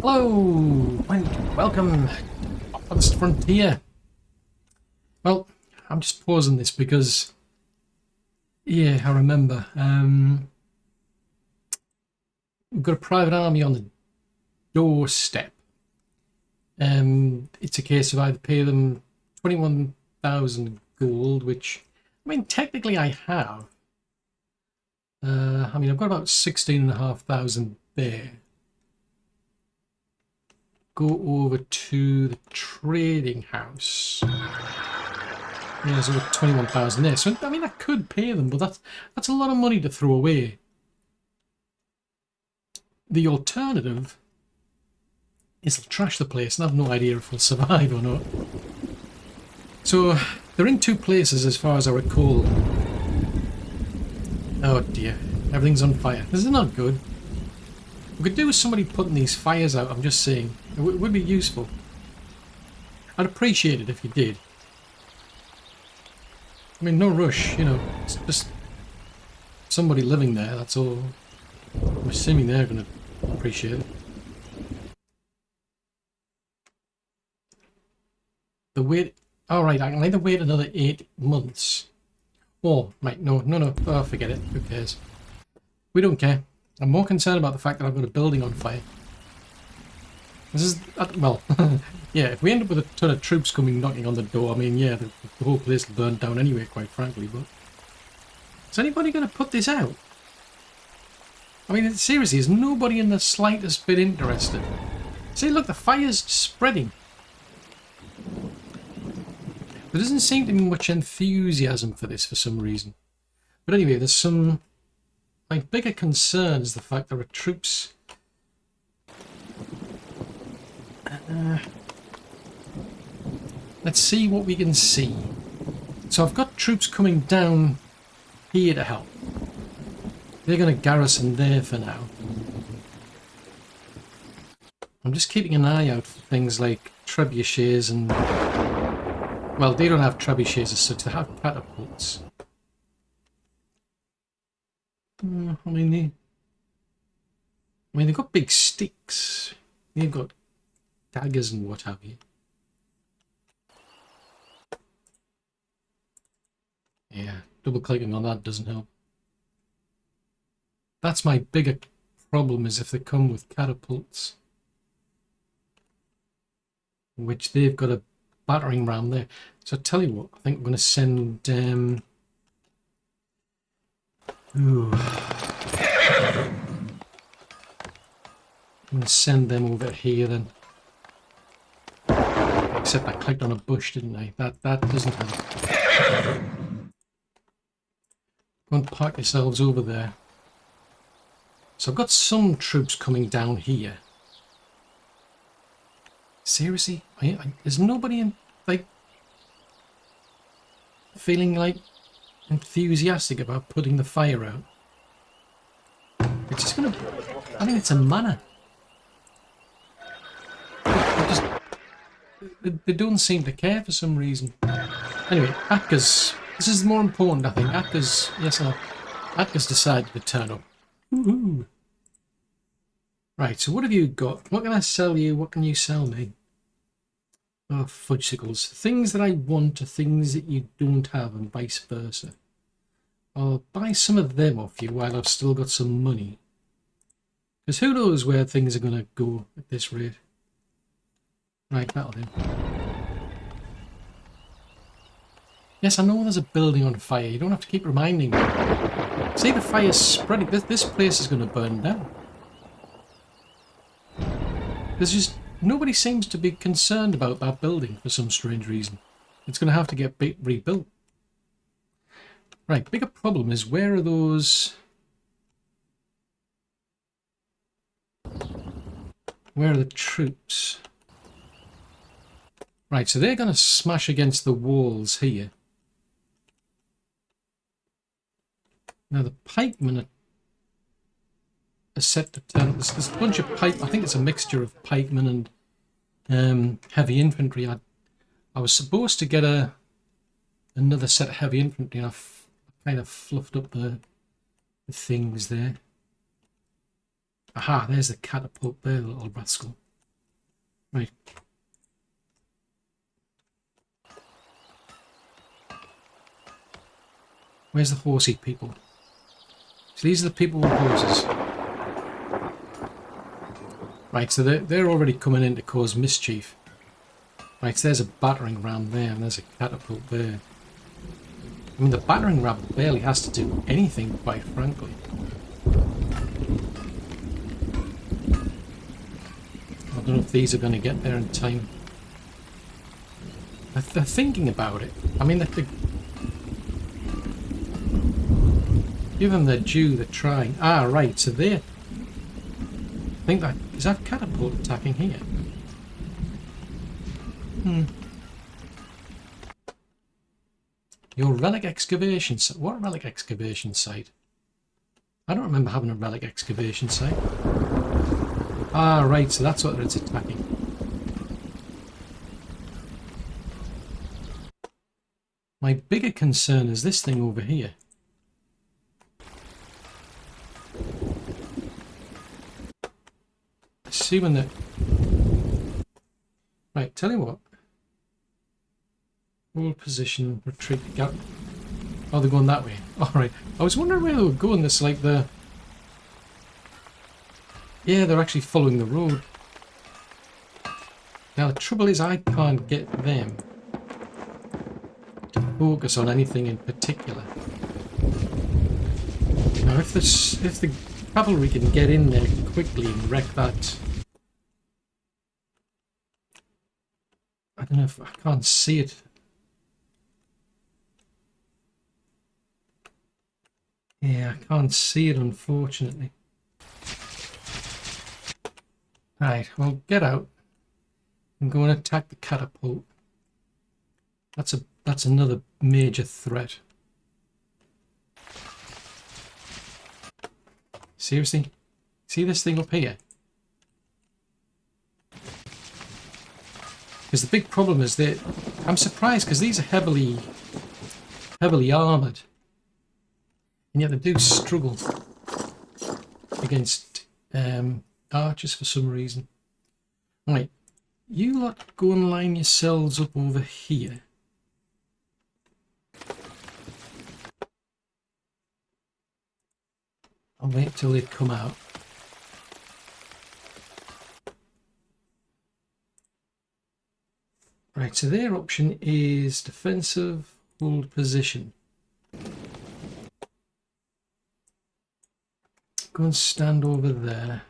Hello and welcome to Farthest Frontier. Well, I'm just pausing this because, yeah, I remember. We've got a private army on the doorstep. It's a case of either pay them 21,000 gold, which, I mean, technically I have. I mean, I've got about 16,500 there. Go over to the trading house. Yeah, there's over 21,000 there. So, I mean, I could pay them, but that's a lot of money to throw away. The alternative is to trash the place, and I have no idea if we'll survive or not. So, they're in two places as far as I recall. Oh dear, everything's on fire. This is not good. We could do with somebody putting these fires out, I'm just saying. It would be useful. I'd appreciate it if you did. I mean, no rush, you know, it's just somebody living there, that's all. I'm assuming they're going to appreciate it. The wait... Alright, I can either wait another 8 months. Oh, right, no, oh, forget it, who cares. We don't care. I'm more concerned about the fact that I've got a building on fire. This is, well, yeah, if we end up with a ton of troops coming knocking on the door, I mean, yeah, the whole place will burn down anyway, quite frankly, but... Is anybody going to put this out? I mean, seriously, is nobody in the slightest bit interested? See, look, the fire's spreading. There doesn't seem to be much enthusiasm for this for some reason. But anyway, there's some... My bigger concern is the fact there are troops... let's see what we can see. So I've got troops coming down here to help. They're going to garrison there for now. I'm just keeping an eye out for things like trebuchets and... Well, they don't have trebuchets as such, they have catapults. I mean, they've got big sticks. They've got daggers and what have you. Yeah, double clicking on that doesn't help. That's my bigger problem, is if they come with catapults. Which they've got a battering ram there. So I tell you what, I think I'm going to send... Ooh. I'm going to send them over here then. Except I clicked on a bush, didn't I? That doesn't help. Go and park yourselves over there. So I've got some troops coming down here. Seriously? Is nobody in, like, feeling like enthusiastic about putting the fire out? It's just gonna... I think it's a manor. They don't seem to care for some reason. Anyway, Atka's... This is more important, I think. Atka's... Yes, Atka's decided to turn up. Woohoo! Right, so what have you got? What can I sell you? What can you sell me? Oh, fudgesicles. Things that I want are things that you don't have, and vice versa. I'll buy some of them off you while I've still got some money. Because who knows where things are going to go at this rate. Right, that'll do. Yes, I know there's a building on fire. You don't have to keep reminding me. See, the fire's spreading. This place is going to burn down. There's just... Nobody seems to be concerned about that building for some strange reason. It's going to have to get rebuilt. Right, bigger problem is, where are those... Where are the troops? Right, so they're going to smash against the walls here. Now the pikemen are set to turn up. There's a bunch of pike. I think it's a mixture of pikemen and heavy infantry. I was supposed to get another set of heavy infantry, and I kind of fluffed up the things there. Aha, there's the catapult there, the little rascal. Right. Where's the horsey people? So these are the people with horses. Right, so they're already coming in to cause mischief. Right, so there's a battering ram there, and there's a catapult there. I mean, the battering ram barely has to do anything, quite frankly. I don't know if these are going to get there in time. They're thinking about it. I mean, give them their due, they're trying. Ah, right, so they're... I think that... Is that catapult attacking here? Your relic excavation site. What relic excavation site? I don't remember having a relic excavation site. Ah, right, so that's what it's attacking. My bigger concern is this thing over here. See when the... Right, tell you what. Hold position, retreat, gap. Oh, they're going that way. Alright. I was wondering where they were going. This like the... Yeah, they're actually following the road. Now the trouble is I can't get them to focus on anything in particular. Now if the cavalry can get in there quickly and wreck that... I don't know if I can't see it. Yeah, I can't see it, unfortunately. Right, well, get out and go and attack the catapult. That's another major threat. Seriously? See this thing up here? Because the big problem is that I'm surprised because these are heavily armoured. And yet they do struggle against archers for some reason. Right, you lot go and line yourselves up over here. I'll wait till they come out. Right, so their option is defensive, hold position. Go and stand over there.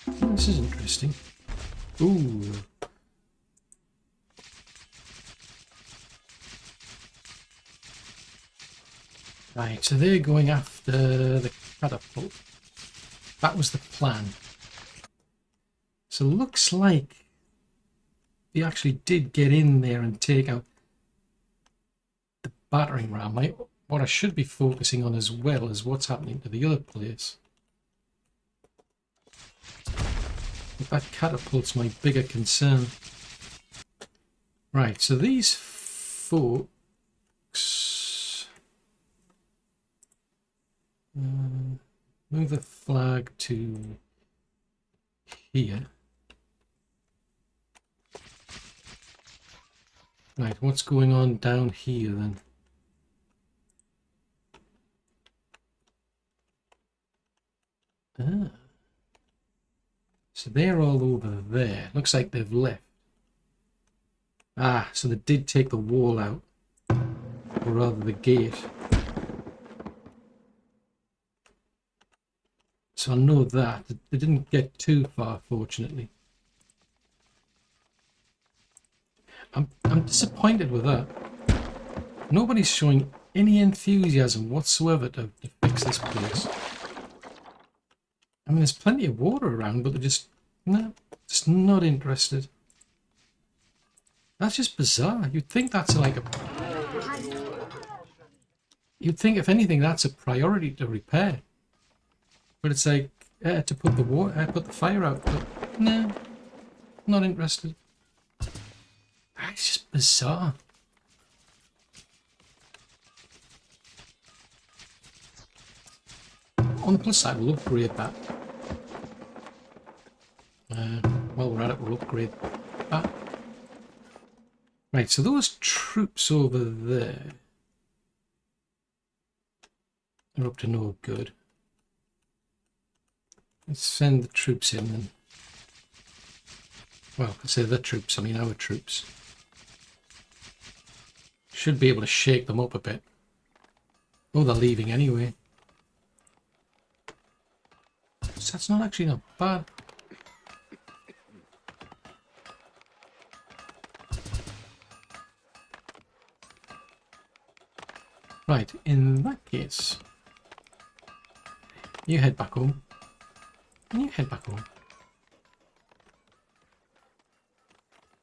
Oh, this is interesting. Ooh. Right, so they're going after the catapult. That was the plan. So looks like they actually did get in there and take out the battering ram. What I should be focusing on as well is what's happening to the other place. But that catapult's my bigger concern. Right, so these folks... move the flag to here. Right, what's going on down here then? Ah. So they're all over there. Looks like they've left. Ah, so they did take the wall out. Or rather the gate. So I know that. They didn't get too far, fortunately. I'm disappointed with that. Nobody's showing any enthusiasm whatsoever to fix this place. I mean, there's plenty of water around, but they're just not interested. That's just bizarre. You'd think that's like a... You'd think, if anything, that's a priority to repair. But it's like, to put the fire out. But no, not interested. That's just bizarre. On the plus side, we'll upgrade that. While we're at it, we'll upgrade that. Right, so those troops over there are up to no good. Let's send the troops in then. Well, I say the troops, I mean our troops. Should be able to shake them up a bit. Oh, they're leaving anyway. So that's not actually not bad. Right, in that case, you head back home. And you head back home.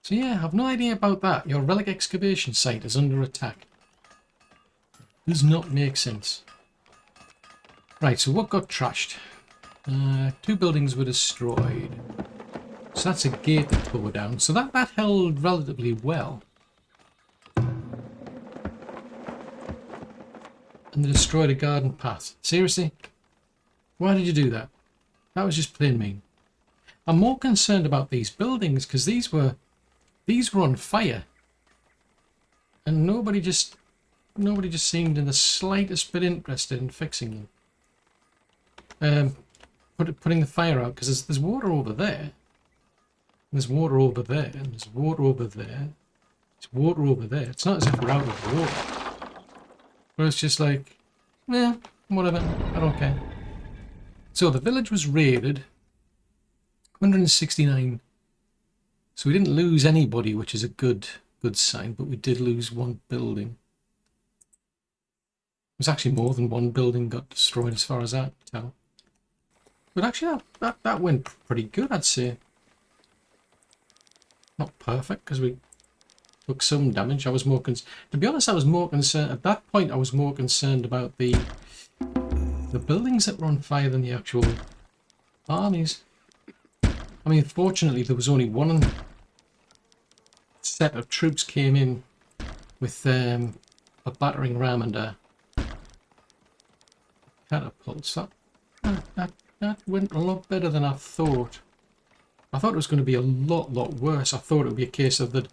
So yeah, I've no idea about that. Your relic excavation site is under attack. Does not make sense. Right, so what got trashed? 2 buildings were destroyed. So that's a gate that tore down. So that held relatively well. And they destroyed a garden path. Seriously? Why did you do that? That was just plain mean. I'm more concerned about these buildings because these were on fire. And nobody just seemed in the slightest bit interested in fixing them. Putting the fire out, because there's water over there. There's water over there, and there's water over there. There's water over there. It's not as if we're out of water. But it's just like, yeah, whatever, I don't care. So the village was raided. 169. So we didn't lose anybody, which is a good sign, but we did lose 1 building. It was actually more than 1 building got destroyed as far as I can tell. But actually that went pretty good, I'd say. Not perfect, because we took some damage. I was more to be honest, I was more concerned at that point. I was more concerned about the buildings that were on fire than the actual armies. I mean, fortunately, there was only 1 set of troops came in with a battering ram and a catapult. So that went a lot better than I thought. I thought it was going to be a lot worse. I thought it would be a case of that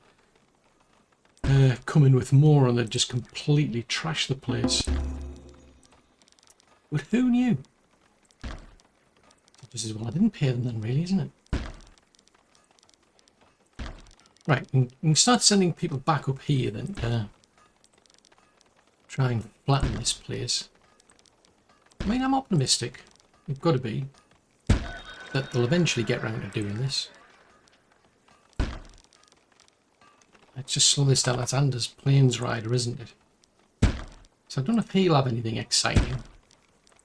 come in with more and they'd just completely trash the place. But who knew? This is, well, I didn't pay them then, really, isn't it? Right, we can start sending people back up here then. Try and flatten this place. I mean, I'm optimistic. We've got to be. That they'll eventually get round to doing this. Let's just slow this down. That's Anders' Plains Rider, isn't it? So I don't know if he'll have anything exciting.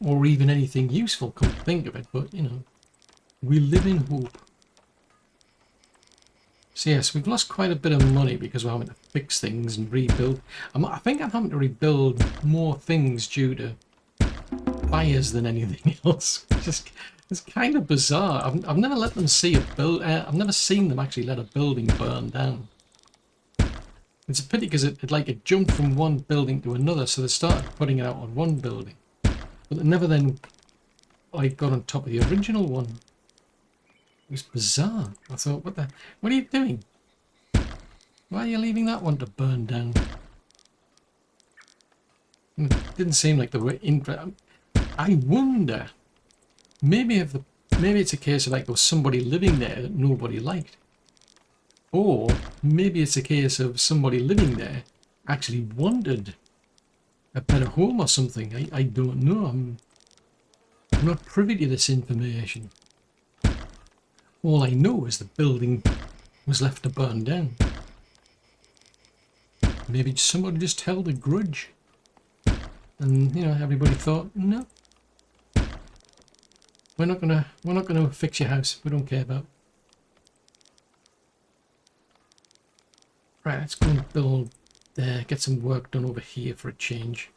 Or even anything useful, come to think of it. But, you know, we live in hope. So yes, we've lost quite a bit of money because we're having to fix things and rebuild. I think I'm having to rebuild more things due to fires than anything else. It's kind of bizarre. I've never let them see a build. I've never seen them actually let a building burn down. It's a pity because it jumped from one building to another, so they started putting it out on one building, but they never then got on top of the original one. It was bizarre. I thought, what are you doing? Why are you leaving that one to burn down? It didn't seem like they were interested. I wonder, maybe it's a case of like there was somebody living there that nobody liked. Or maybe it's a case of somebody living there actually wanted a better home or something. I don't know. I'm not privy to this information. All I know is the building was left to burn down. Maybe somebody just held a grudge. And, you know, everybody thought, no. We're not gonna fix your house. We don't care about. Right, let's go and build there, get some work done over here for a change.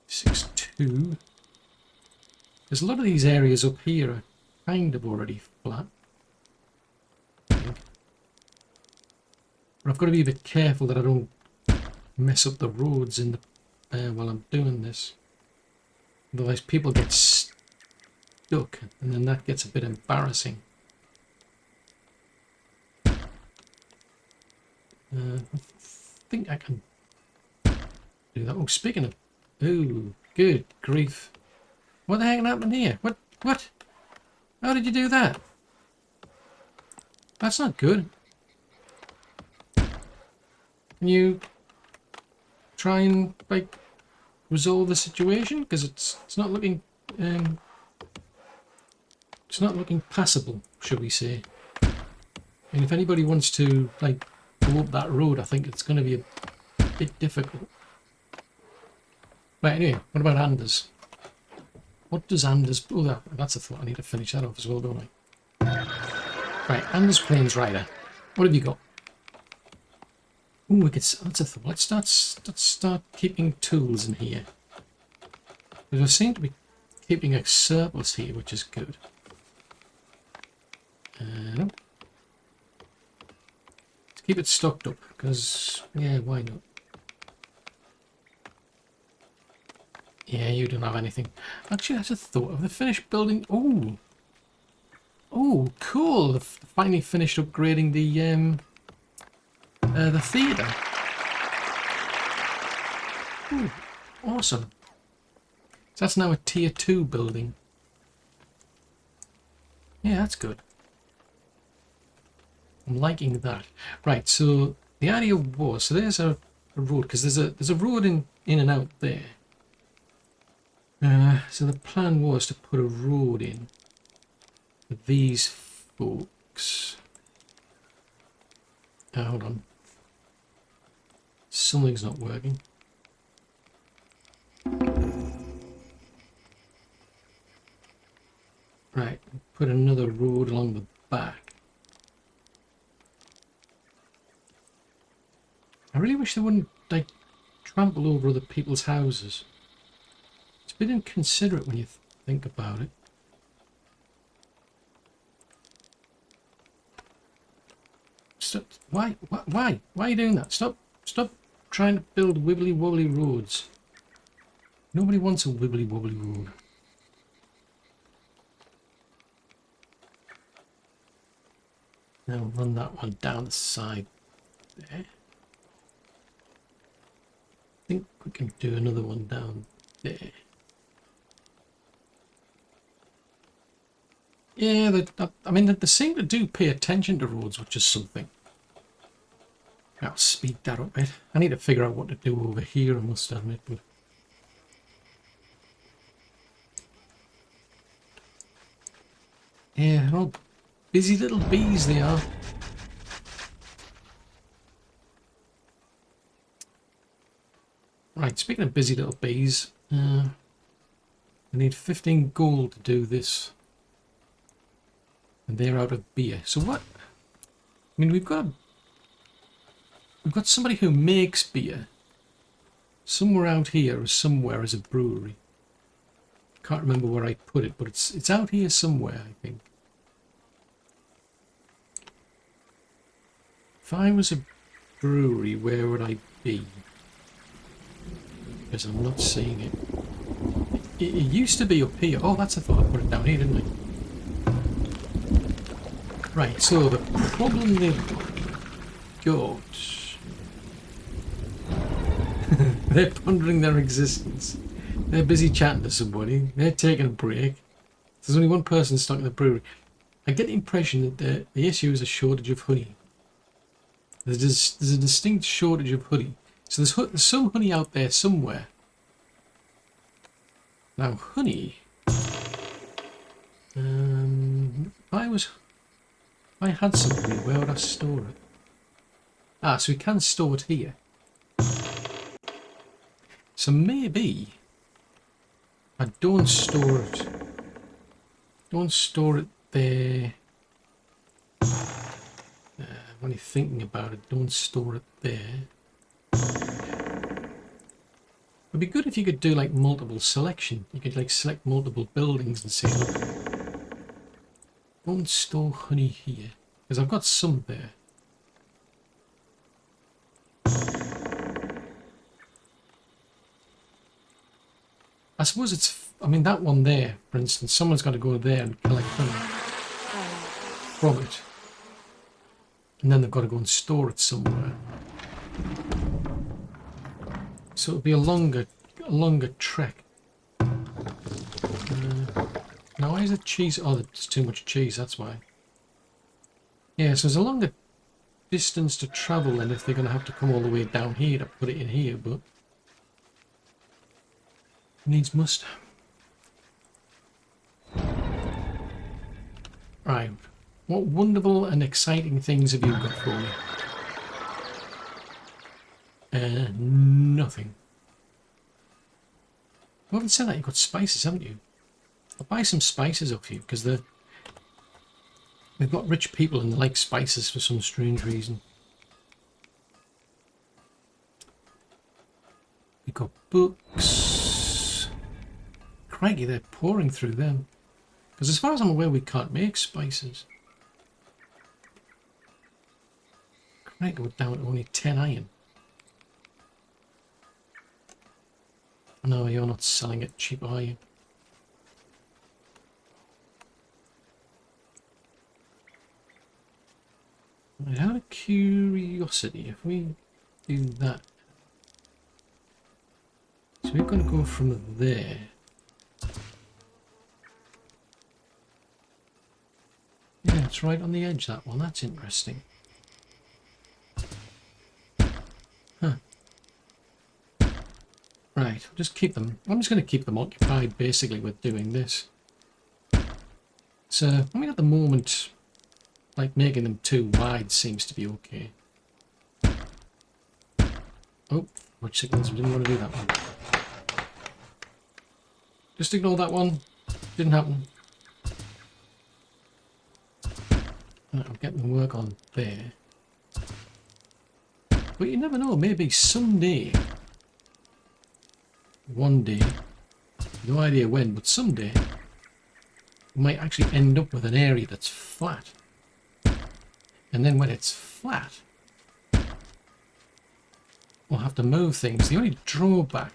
6-2. There's a lot of these areas up here are kind of already flat. I think. But I've got to be a bit careful that I don't mess up the roads in the while I'm doing this. Otherwise people get stuck and then that gets a bit embarrassing. I think I can do that. Oh, speaking of... Ooh, good grief. What the heck happened here? What? What? How did you do that? That's not good. Can you try and, like, resolve the situation? Because it's not looking... it's not looking passable, shall we say. And if anybody wants to, like, go up that road, I think it's going to be a bit difficult. Right, anyway, what about Anders? What does Anders... Oh, that's a thought. I need to finish that off as well, don't I? Right, Anders Plains Rider. What have you got? Oh, we could... That's a thought. Let's start keeping tools in here. Because I seem to be keeping a surplus here, which is good. No. Let's keep it stocked up, because... Yeah, why not? Yeah, you don't have anything. Actually, that's a thought. Have they finished building... Oh! Oh, cool! They've finally finished upgrading the theatre. Ooh, awesome. So that's now a tier 2 building. Yeah, that's good. I'm liking that. Right, so the idea was... So there's a road, because there's a road in and out there. So the plan was to put a road in for these folks. Hold on. Something's not working. Right, put another road along the back. I really wish they wouldn't, like, trample over other people's houses. It's a bit inconsiderate when you think about it. Stop! Why are you doing that? Stop trying to build wibbly wobbly roads. Nobody wants a wibbly wobbly road. Now run that one down the side there. I think we can do another one down there. Yeah, I mean, they seem to do pay attention to roads, which is something. I'll speed that up a bit. I need to figure out what to do over here, I must admit. But yeah, they're all busy little bees they are. Right, speaking of busy little bees, I need 15 gold to do this. And they're out of beer. So what? I mean, we've got somebody who makes beer. Somewhere out here or somewhere is a brewery. Can't remember where I put it, but it's out here somewhere, I think. If I was a brewery, where would I be? Because I'm not seeing it. It used to be up here. Oh, that's a thought. I put it down here, didn't I? Right, so the problem they've got... They're pondering their existence. They're busy chatting to somebody. They're taking a break. There's only one person stuck in the brewery. I get the impression that the issue is a shortage of honey. There's a distinct shortage of honey. So there's some honey out there somewhere. Now, honey... If I had some honey, where would I store it? Ah, so we can store it here. So maybe I don't store it. Don't store it there. When you're thinking about it, don't store it there. It'd be good if you could do like multiple selection. You could like select multiple buildings and say, look, don't store honey here, because I've got some there. I suppose it's, I mean, that one there, for instance, someone's got to go there and collect honey from it. And then they've got to go and store it somewhere. So it'll be a longer trek. Now why is it cheese? Oh, there's too much cheese, that's why. Yeah, so there's a longer distance to travel than if they're going to have to come all the way down here to put it in here, but needs must. Right, what wonderful and exciting things have you got for me? Nothing. Well, having said that, you've got spices, haven't you? I'll buy some spices off you, because we've got rich people and they like spices for some strange reason. We've got books. Crikey, they're pouring through them. Because as far as I'm aware, we can't make spices. Crikey, we're down to only 10 iron. No, you're not selling it cheap, are you? I have a curiosity. If we do that, so we're going to go from there. Yeah, it's right on the edge, that one. That's interesting. Huh. Right, just keep them. I'm just going to keep them occupied, basically, with doing this. So, I mean, at the moment, like, making them too wide seems to be okay. Oh, which signals? We didn't want to do that one. Just ignore that one. Didn't happen. Right, I'm getting the work on there. But you never know, maybe someday, one day, no idea when, but someday, we might actually end up with an area that's flat. And then when it's flat, we'll have to move things. The only drawback,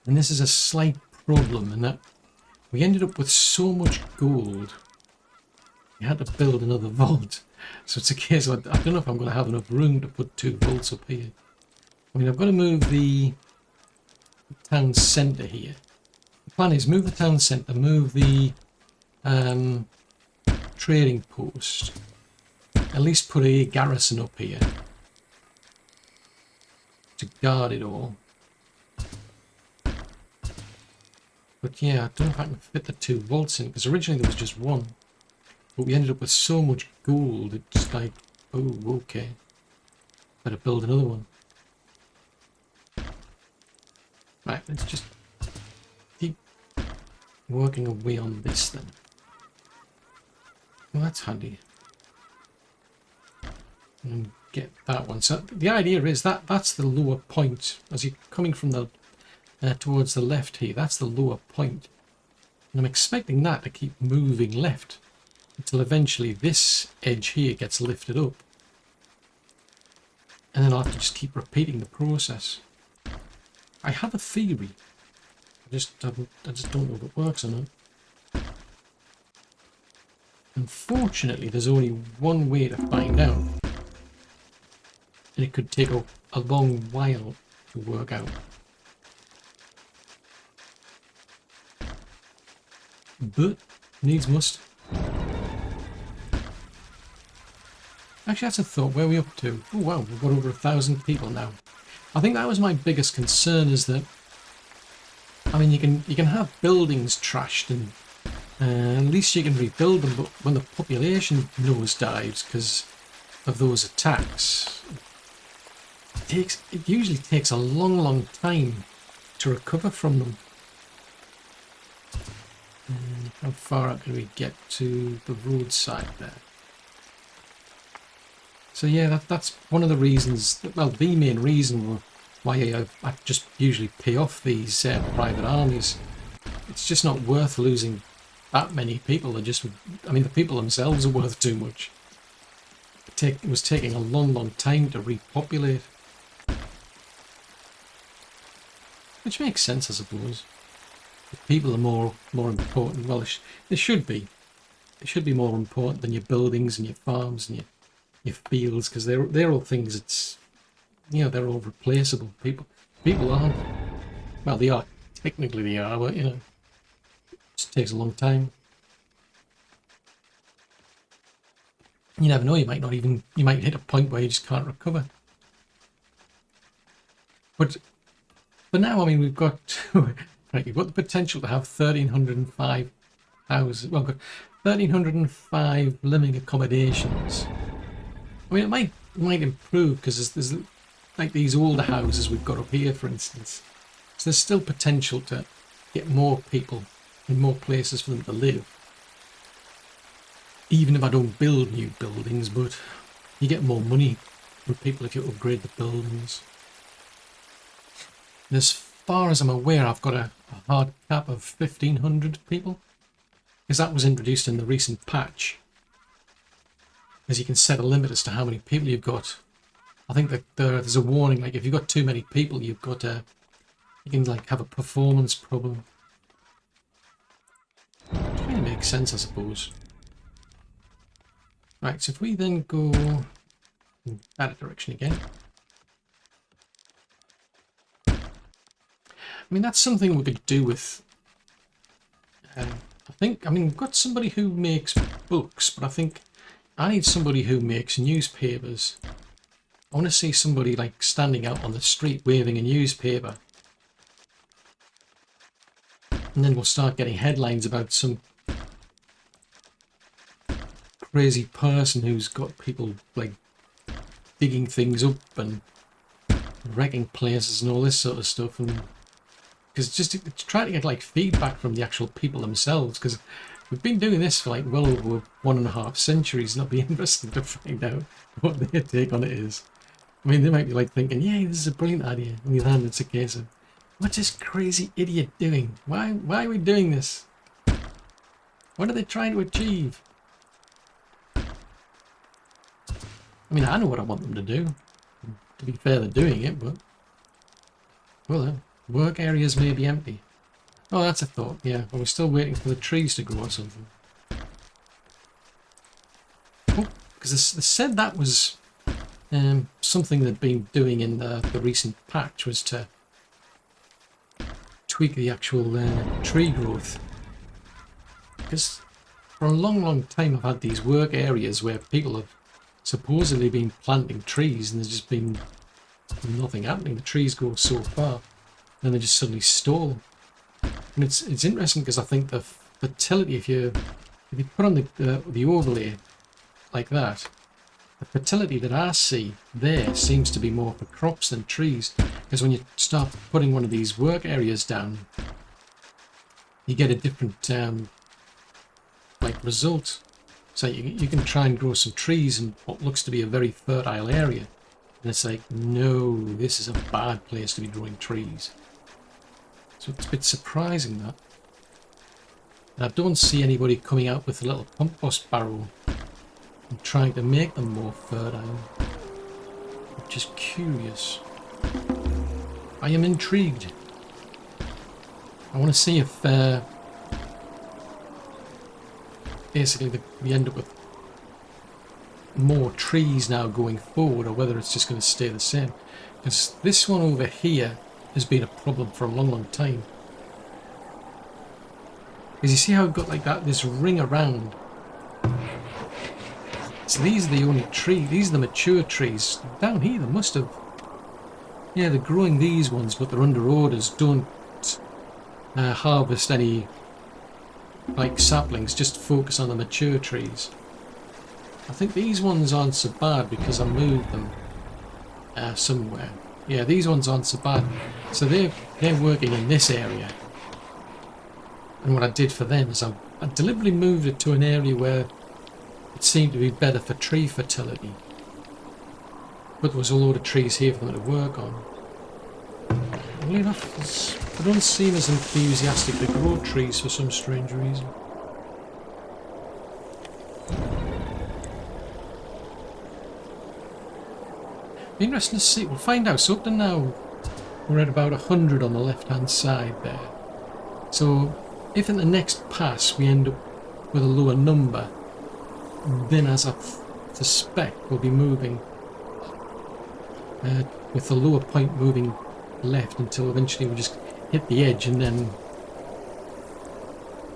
and this is a slight problem, in that we ended up with so much gold, we had to build another vault. So it's a case of, I don't know if I'm going to have enough room to put 2 vaults up here. I mean, I've got to move the town centre here. The plan is move the town centre, move the trading post, at least put a garrison up here to guard it all. But yeah, I don't know if I can fit the 2 vaults in, because originally there was just 1. But we ended up with so much gold, it's like, oh, okay. Better build another one. Right, let's just keep working away on this then. Well, that's handy. And get that one. So the idea is that that's the lower point. As you're coming from the towards the left here, that's the lower point. And I'm expecting that to keep moving left until eventually this edge here gets lifted up. And then I'll have to just keep repeating the process. I have a theory. I just don't know if it works or not. Unfortunately, there's only one way to find out. And it could take a long while to work out. But needs must. Actually, that's a thought. Where are we up to? Oh wow, we've got over 1,000 people now. I think that was my biggest concern, is that, I mean, you can have buildings trashed and at least you can rebuild them, but when the population nosedives because of those attacks, it usually takes a long time to recover from them. How far up can we get to the roadside there? So yeah, that's one of the reasons, well, the main reason why I just usually pay off these private armies. It's just not worth losing that many people. They're just, I mean, the people themselves are worth too much. It was taking a long time to repopulate. Which makes sense, I suppose. The people are more important. Well, they should be. They should be more important than your buildings and your farms and your fields, because they're all things you know, they're all replaceable. People aren't. Well, they are. Technically they are, but, you know, it just takes a long time. You never know, you might hit a point where you just can't recover. But for now, I mean, we've got right, we've got the potential to have 1,305 houses. Well, we've got 1,305 living accommodations. I mean, it might improve because there's like these older houses we've got up here, for instance. So there's still potential to get more people in more places for them to live. Even if I don't build new buildings, but you get more money from people if you upgrade the buildings. And as far as I'm aware, I've got a hard cap of 1,500 people, because that was introduced in the recent patch. As you can set a limit as to how many people you've got. I think that there's a warning, like if you've got too many people, you can like have a performance problem. Which kind of makes sense, I suppose. Right, so if we then go in that direction again. I mean, that's something we could do with... I mean, we've got somebody who makes books, but I think I need somebody who makes newspapers. I want to see somebody like standing out on the street waving a newspaper. And then we'll start getting headlines about some crazy person who's got people like digging things up and wrecking places and all this sort of stuff. And because just to try to get like feedback from the actual people themselves, because we've been doing this for like well over 1.5 centuries. And it'll be interesting to find out what their take on it is. I mean, they might be like thinking, yeah, this is a brilliant idea. On the other hand, it's a case of, what's this crazy idiot doing? Why are we doing this? What are they trying to achieve? I mean, I know what I want them to do. To be fair, they're doing it, but... Well, work areas may be empty. Oh, that's a thought, yeah. Are we still waiting for the trees to grow or something? Oh, because they said that was something they'd been doing in the recent patch, was to tweak the actual tree growth. Because for a long time I've had these work areas where people have supposedly been planting trees and there's just been nothing happening. The trees go so far and they just suddenly stall. And it's interesting because I think the fertility, if you put on the overlay like that, the fertility that I see there seems to be more for crops than trees. Because when you start putting one of these work areas down, you get a different like result. So you can try and grow some trees in what looks to be a very fertile area. And it's like, no, this is a bad place to be growing trees. So it's a bit surprising that. And I don't see anybody coming out with a little compost barrel and trying to make them more fertile. Which is curious. I am intrigued. I want to see if basically we end up with more trees now going forward, or whether it's just going to stay the same. Because this one over here has been a problem for a long time. Because you see how we've got like that, this ring around. So these are the only trees, these are the mature trees. Down here they must have... Yeah, they're growing these ones, but they're under orders. Don't harvest any like saplings, just focus on the mature trees. I think these ones aren't so bad because I moved them somewhere. Yeah, these ones aren't so bad. So they're working in this area. And what I did for them is I deliberately moved it to an area where it seemed to be better for tree fertility. But there was a load of trees here for them to work on. Oddly enough, I don't seem as enthusiastic to grow trees for some strange reason. Be interesting to see. We'll find out. So up to now, we're at about 100 on the left-hand side there. So if in the next pass we end up with a lower number, then as I suspect we'll be moving with the lower point moving left until eventually we just hit the edge, and then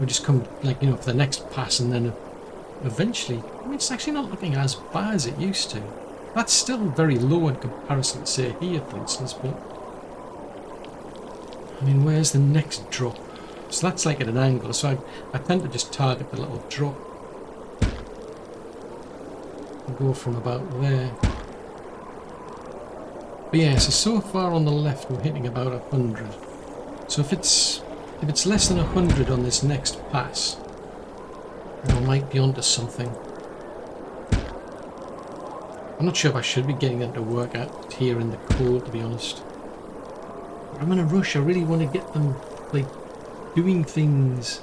we just come, like, you know, for the next pass, and then eventually, I mean, it's actually not looking as bad as it used to. That's still very low in comparison to, say, here, for instance, but I mean, where's the next drop? So that's like at an angle, so I tend to just target the little drop and go from about there. But yeah, so far on the left we're hitting about 100. So if it's less than 100 on this next pass, then I might be onto something. I'm not sure if I should be getting them to work out here in the cold, to be honest. But I'm in a rush, I really want to get them, like, doing things.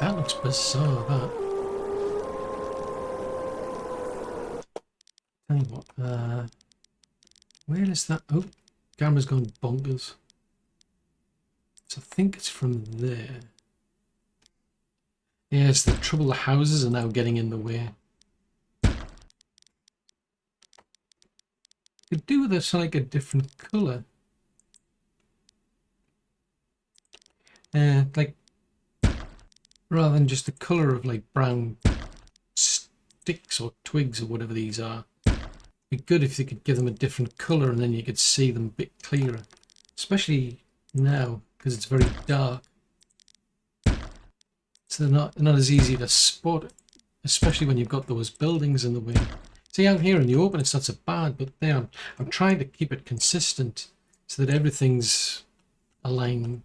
That looks bizarre, that. Tell you what, where is that? Oh, camera's gone bonkers. So I think it's from there. Yeah, it's the trouble, the houses are now getting in the way. Could do with this like a different colour. Like, rather than just the colour of like brown sticks or twigs or whatever these are. It'd be good if they could give them a different colour and then you could see them a bit clearer. Especially now, because it's very dark. So they're not as easy to spot, especially when you've got those buildings in the way. See, out here in the open it's not so bad, but there I'm trying to keep it consistent so that everything's aligned.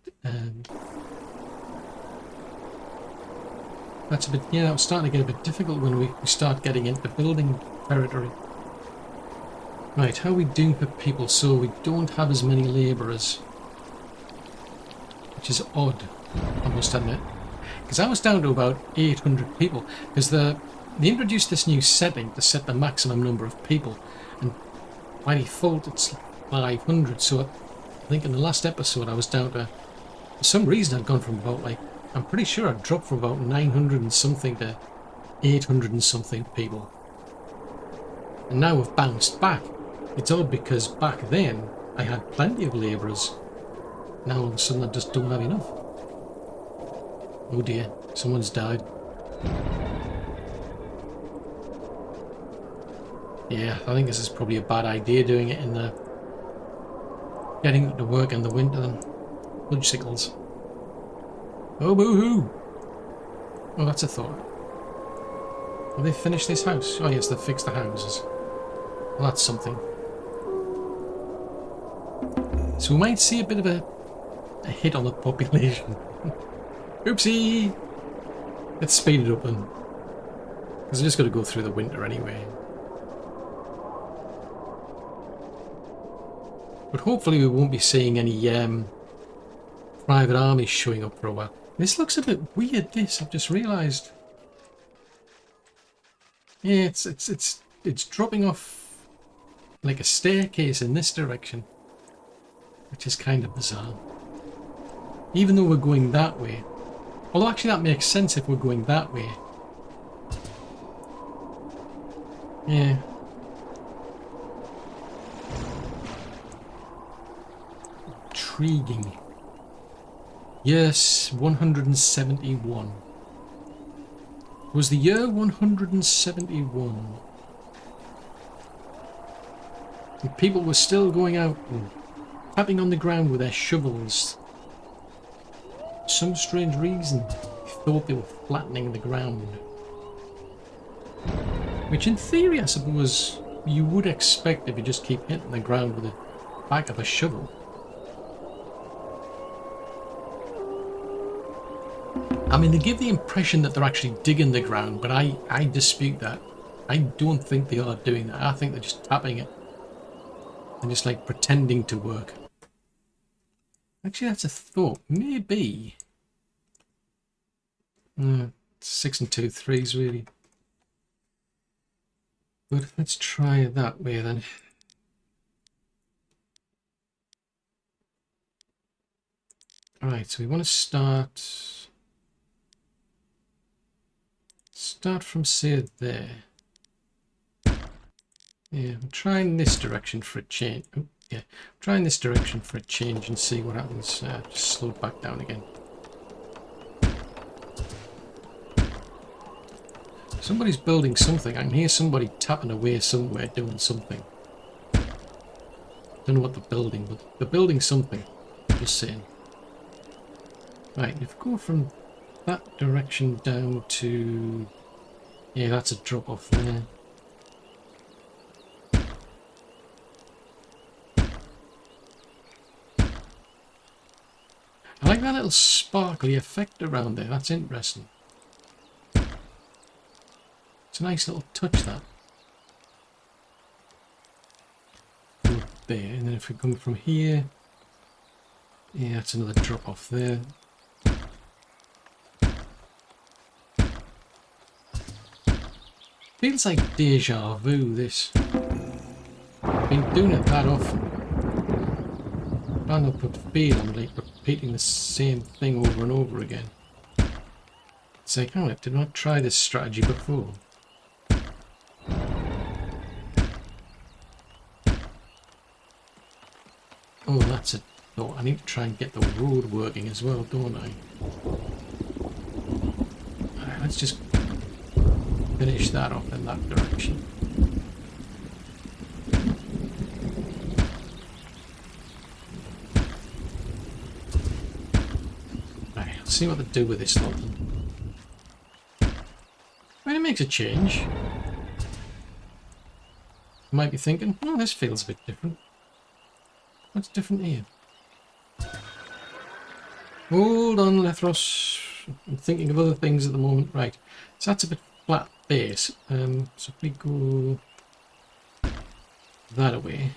That's a bit, yeah, it's starting to get a bit difficult when we start getting into building territory. Right, how are we doing for people? So we don't have as many labourers, which is odd, I must admit. Because I was down to about 800 people, because they introduced this new setting to set the maximum number of people, and by default it's 500, so I think in the last episode I was down to, for some reason I'd gone from about, like, I'm pretty sure I'd dropped from about 900 and something to 800 and something people. And now we've bounced back. It's odd because back then I had plenty of labourers. Now all of a sudden I just don't have enough. Oh dear, someone's died. Yeah, I think this is probably a bad idea doing it in the... getting it to work in the winter then. Blood sickles. Oh boo-hoo! Oh, that's a thought. Have they finished this house? Oh yes, they've fixed the houses. Well, that's something. So we might see a bit of a hit on the population. Oopsie! Let's speed it up then. Because I'm just got to go through the winter anyway. But hopefully we won't be seeing any private armies showing up for a while. This looks a bit weird, this, I've just realised. Yeah, it's dropping off like a staircase in this direction, which is kind of bizarre. Even though we're going that way. Although actually that makes sense if we're going that way. Yeah. Intriguing. Yes, 171. It was the year 171. And people were still going out and tapping on the ground with their shovels. For some strange reason, they thought they were flattening the ground. Which in theory, I suppose, you would expect if you just keep hitting the ground with the back of a shovel. I mean, they give the impression that they're actually digging the ground, but I dispute that. I don't think they are doing that. I think they're just tapping it. And just like pretending to work. Actually, that's a thought. Maybe. 6 and 2 3s, really. But let's try it that way then. Alright, so we want to start from, say, there. Yeah, I'm trying this direction for a change. Oh, yeah, I'm trying this direction for a change and see what happens. Just slow it back down again. Somebody's building something. I can hear somebody tapping away somewhere, doing something. Don't know what they're building, but they're building something. Just saying. Right, if we go from that direction down to... Yeah, that's a drop off there. I like that little sparkly effect around there. That's interesting. It's a nice little touch, that. Go there, and then if we come from here... Yeah, that's another drop off there. Feels like deja vu, this. I've been doing it that often. I don't know if feel I'm like repeating the same thing over and over again. It's like, oh, I did not try this strategy before. Oh, that's it. Oh, I need to try and get the road working as well, don't I? Alright, let's just finish that off in that direction. Right, let's see what they do with this lot. I mean, it makes a change. You might be thinking, oh, this feels a bit different. What's different here? Hold on, Lethros. I'm thinking of other things at the moment. Right, so that's a bit flat base. So if we go that away.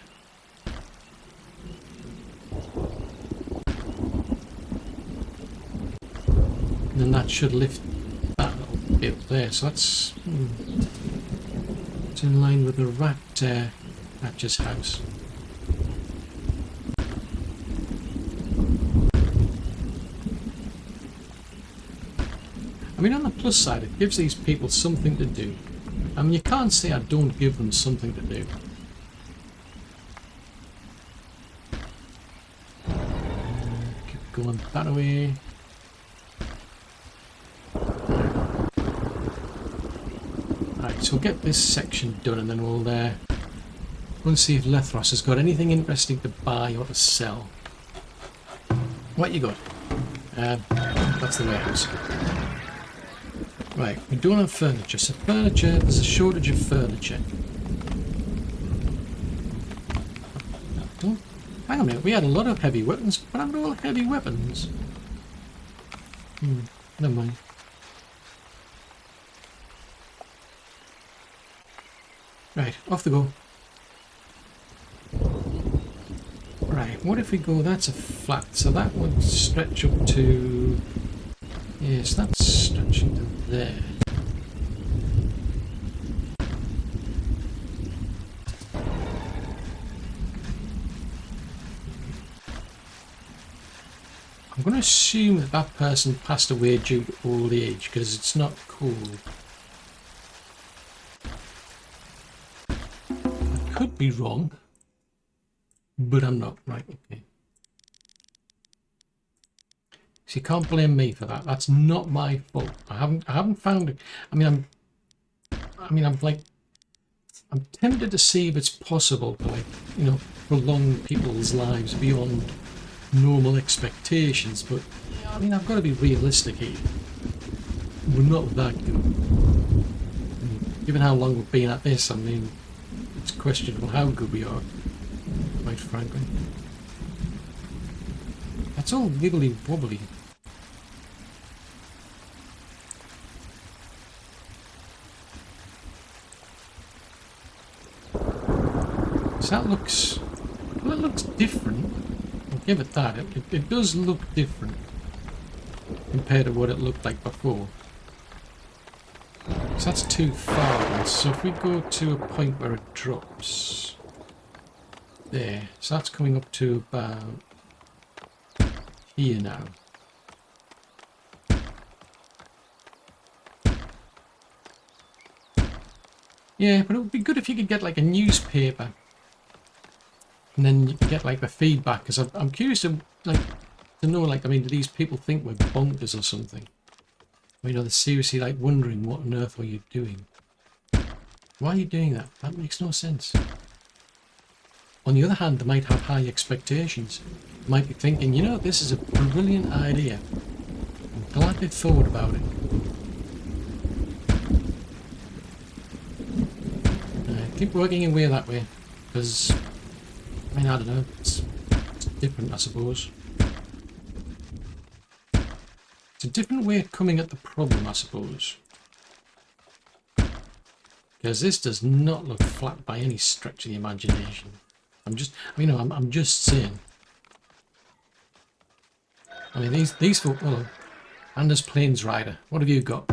And then that should lift that little bit there. So that's it's in line with the Ratcher's house. I mean, on the plus side, it gives these people something to do. I mean, you can't say I don't give them something to do. Keep going that way. Right, so we'll get this section done and then we'll go and see if Lethros has got anything interesting to buy or to sell. What you got? That's the warehouse. Right, we don't have furniture, so furniture, there's a shortage of furniture. Hang on a minute, we had a lot of heavy weapons. What happened to all the heavy weapons? Never mind. Right, off they go. Right, what if we go, that's a flat, so that would stretch up to... Yes, that's stretching to there. I'm going to assume that that person passed away due to old age, because it's not cool. I could be wrong, but I'm not. Right, okay. So you can't blame me for that. That's not my fault. I haven't found it. I'm tempted to see if it's possible to, like, you know, prolong people's lives beyond normal expectations, but I mean, I've got to be realistic here. We're not that good. And given how long we've been at this, I mean, it's questionable how good we are, quite frankly. That's all wibbly wobbly. So that looks, well, it looks different. I'll give it that. It does look different compared to what it looked like before. So that's too far. So if we go to a point where it drops there, so that's coming up to about here now. Yeah, but it would be good if you could get like a newspaper, and then you can get like the feedback. Because I'm curious to like to know, like, I mean, do these people think we're bonkers or something? I mean, are they seriously like wondering what on earth are you doing? Why are you doing that? That makes no sense. On the other hand, they might have high expectations. They might be thinking, you know, this is a brilliant idea. I'm glad they thought about it. Keep working your way that way, because, I mean, I don't know, it's different, I suppose. It's a different way of coming at the problem, I suppose. Because this does not look flat by any stretch of the imagination. I'm just saying. I mean, these folk, well, Anders Plains Rider, what have you got?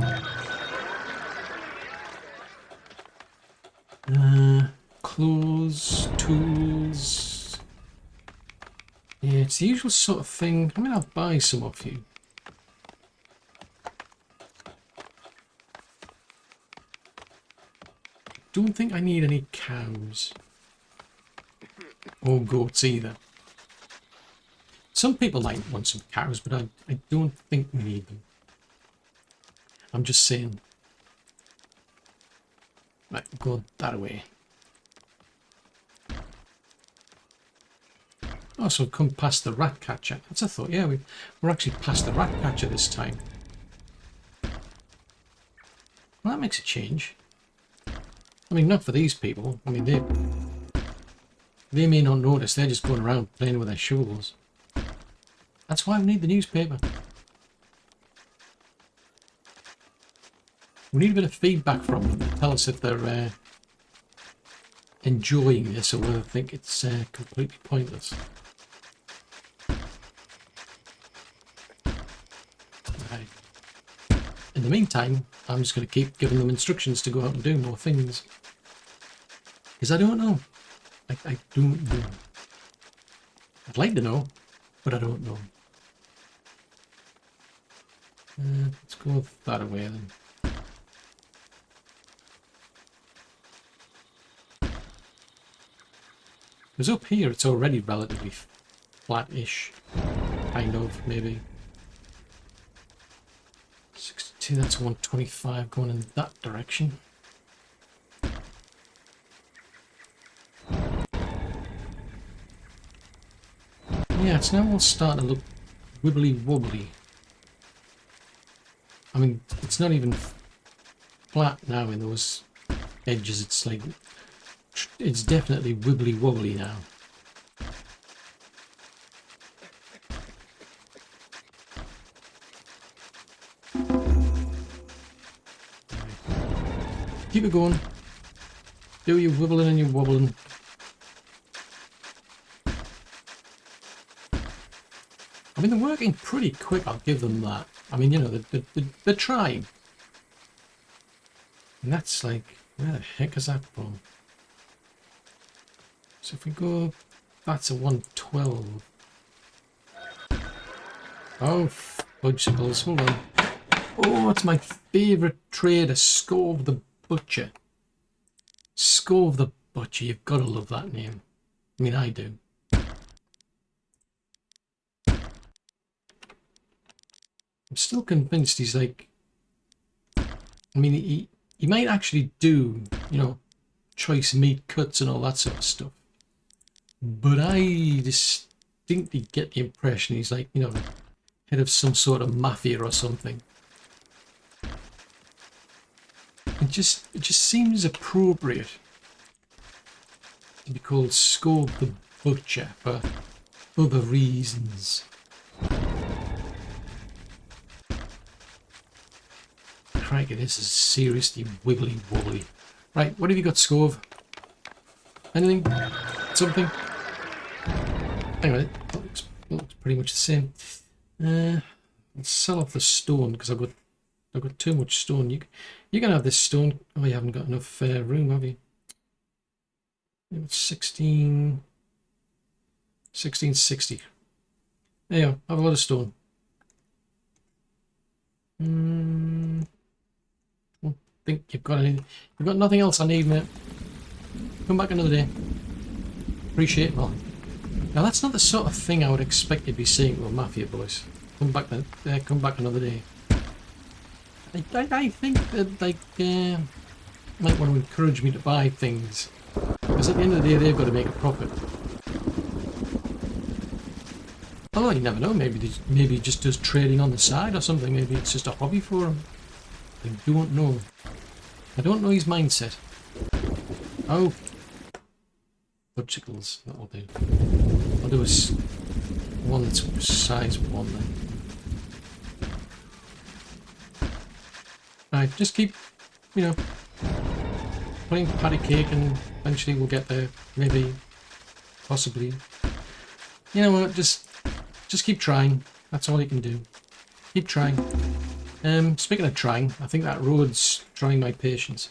Clothes, tools. Yeah, it's the usual sort of thing. I mean, I'll buy some off you. Don't think I need any cows. Or goats either. Some people might want some cows, but I don't think we need them. I'm just saying. Right, go that way. Oh, so come past the rat catcher. That's a thought. Yeah, we're actually past the rat catcher this time. Well, that makes a change. I mean, not for these people. I mean, they may not notice. They're just going around playing with their shovels. That's why we need the newspaper. We need a bit of feedback from them to tell us if they're enjoying this or whether they think it's completely pointless. Right. In the meantime, I'm just going to keep giving them instructions to go out and do more things. Because I don't know. I don't know. I'd like to know, but I don't know. Let's go that way then. Because up here it's already relatively flat-ish. Kind of, maybe. 62, that's 125 going in that direction. Yeah, it's now all starting to look wibbly-wobbly. I mean, it's not even flat now in those edges. It's like, it's definitely wibbly-wobbly now. Keep it going. Do your wibbling and your wobbling. I mean, they're working pretty quick, I'll give them that. I mean, you know, they're trying. And that's like, where the heck is that from? So if we go, that's a 112. Oh, fudgesicles, hold on. Oh, it's my favourite trader, Scove the Butcher. Scove the Butcher, you've got to love that name. I mean, I do. I'm still convinced he's like, I mean, he might actually do, you know, choice meat cuts and all that sort of stuff. But I distinctly get the impression he's like, you know, head of some sort of mafia or something. It just seems appropriate to be called Scove the Butcher for other reasons. Crikey, this is seriously wibbly wobbly. Right, what have you got, Scove? Anything? Something? Anyway, it looks pretty much the same. Let's sell off the stone because I've got too much stone. You can have this stone. Oh, you haven't got enough room, have you? It's 1660. There you go. Have a lot of stone. think you've got anything. You've got nothing else I need, mate. Come back another day. Appreciate it, man. Now that's not the sort of thing I would expect you'd be seeing with Mafia boys. Come back then. Come back another day. I think that like might want to encourage me to buy things, because at the end of the day they've got to make a profit. Oh, you never know. Maybe he just does trading on the side or something. Maybe it's just a hobby for him. I don't know. I don't know his mindset. Oh, fudgicles. That'll do. I'll do one that's size 1 then. Right, just keep, you know, playing patty cake, and eventually we'll get there. Maybe, possibly. You know what? Just keep trying. That's all you can do. Keep trying. Speaking of trying, I think that road's trying my patience.